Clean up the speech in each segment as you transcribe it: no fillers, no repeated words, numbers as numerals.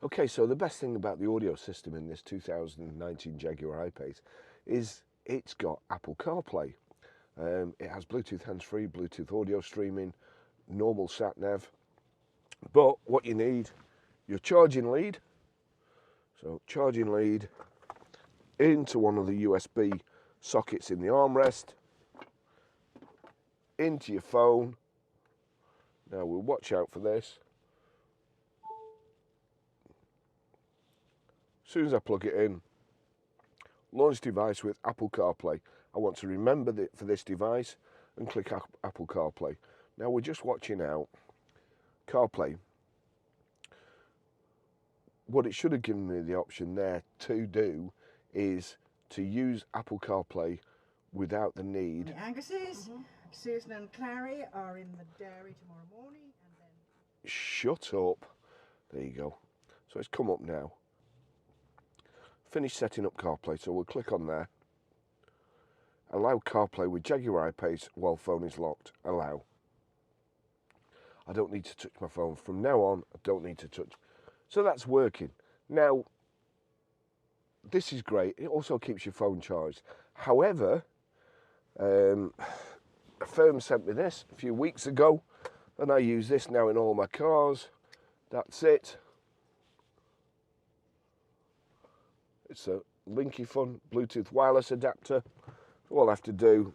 Okay, so the best thing about the audio system in this 2019 Jaguar I-Pace is it's got Apple CarPlay. It has Bluetooth hands-free, Bluetooth audio streaming, normal sat-nav. But what you need, your charging lead. So charging lead into one of the USB sockets in the armrest, into your phone. Now we'll watch out for this. As soon as I plug it in, launch device with Apple CarPlay. I want to remember for this device and click Apple CarPlay. Now we're just watching out CarPlay. What it should have given me the option there to do is to use Apple CarPlay without the need. The Angus's, Susan and Clary are in the dairy tomorrow morning, and then... Shut up. There you go. So it's come up now. Finish setting up CarPlay, so we'll click on there. Allow CarPlay with Jaguar I-Pace while phone is locked. Allow. I don't need to touch my phone. From now on, I don't need to touch. So that's working. Now, this is great. It also keeps your phone charged. However, a firm sent me this a few weeks ago, and I use this now in all my cars. That's it. It's a Linky Fun Bluetooth wireless adapter. All I have to do,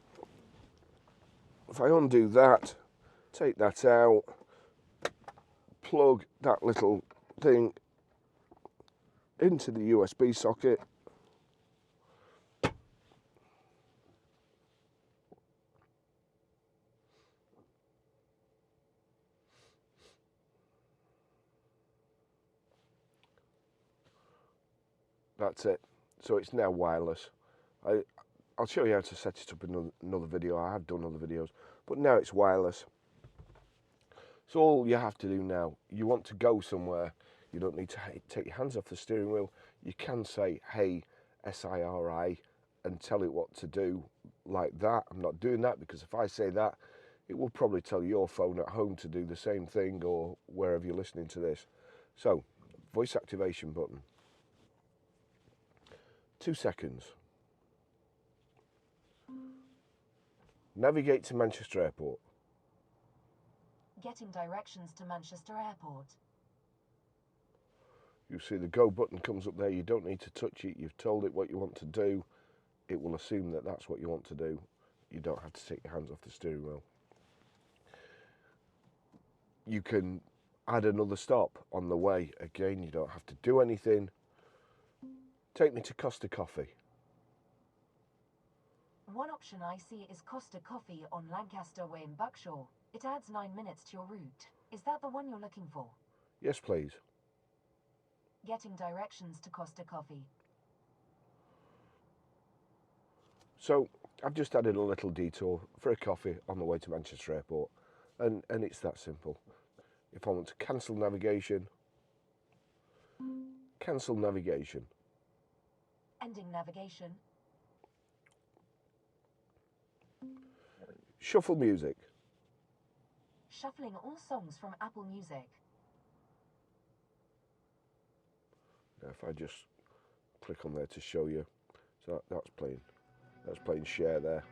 if I undo that, take that out, plug that little thing into the USB socket. That's it. So it's now wireless. I'll show you how to set it up in another video. I have done other videos, but now it's wireless. So all you have to do now, you want to go somewhere, you don't need to take your hands off the steering wheel. You can say, hey, SIRI, and tell it what to do like that. I'm not doing that because if I say that, it will probably tell your phone at home to do the same thing or wherever you're listening to this. So, voice activation button. 2 seconds. Navigate to Manchester Airport. Getting directions to Manchester Airport. You see the go button comes up there. You don't need to touch it. You've told it what you want to do. It will assume that that's what you want to do. You don't have to take your hands off the steering wheel. You can add another stop on the way. Again, you don't have to do anything. Take me to Costa Coffee. One option I see is Costa Coffee on Lancaster Way in Buckshaw. It adds 9 minutes to your route. Is that the one you're looking for? Yes, please. Getting directions to Costa Coffee. So I've just added a little detour for a coffee on the way to Manchester Airport, and it's that simple. If I want to cancel navigation, cancel navigation. Ending navigation. Shuffle music. Shuffling all songs from Apple Music. Now if I just click on there to show you, so that's playing share there.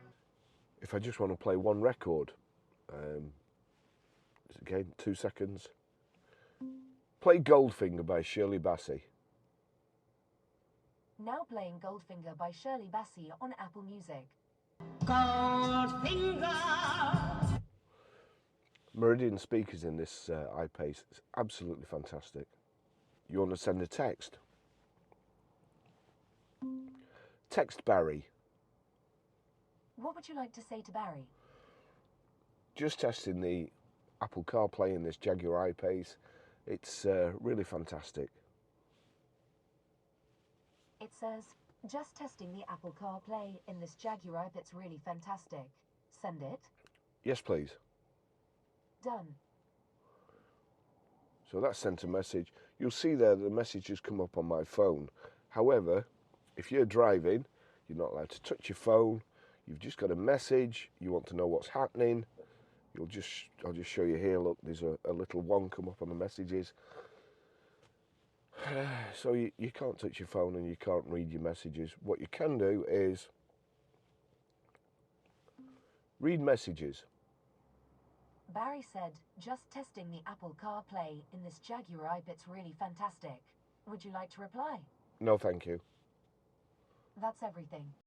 If I just want to play one record, again 2 seconds. Play Goldfinger by Shirley Bassey. Now playing Goldfinger by Shirley Bassey on Apple Music. Goldfinger! Meridian speakers in this I-Pace. It's absolutely fantastic. You want to send a text? Text Barry. What would you like to say to Barry? Just testing the Apple CarPlay in this Jaguar I-Pace. It's really fantastic. It says, just testing the Apple CarPlay in this Jaguar. It's really fantastic. Send it. Yes, please. Done. So that sent a message. You'll see there the message has come up on my phone. However, if you're driving, you're not allowed to touch your phone. You've just got a message. You want to know what's happening. I'll just show you here. Look, there's a little one come up on the messages. So you can't touch your phone and you can't read your messages. What you can do is read messages. Barry said, just testing the Apple CarPlay in this Jaguar I It's really fantastic. Would you like to reply? No, thank you. That's everything.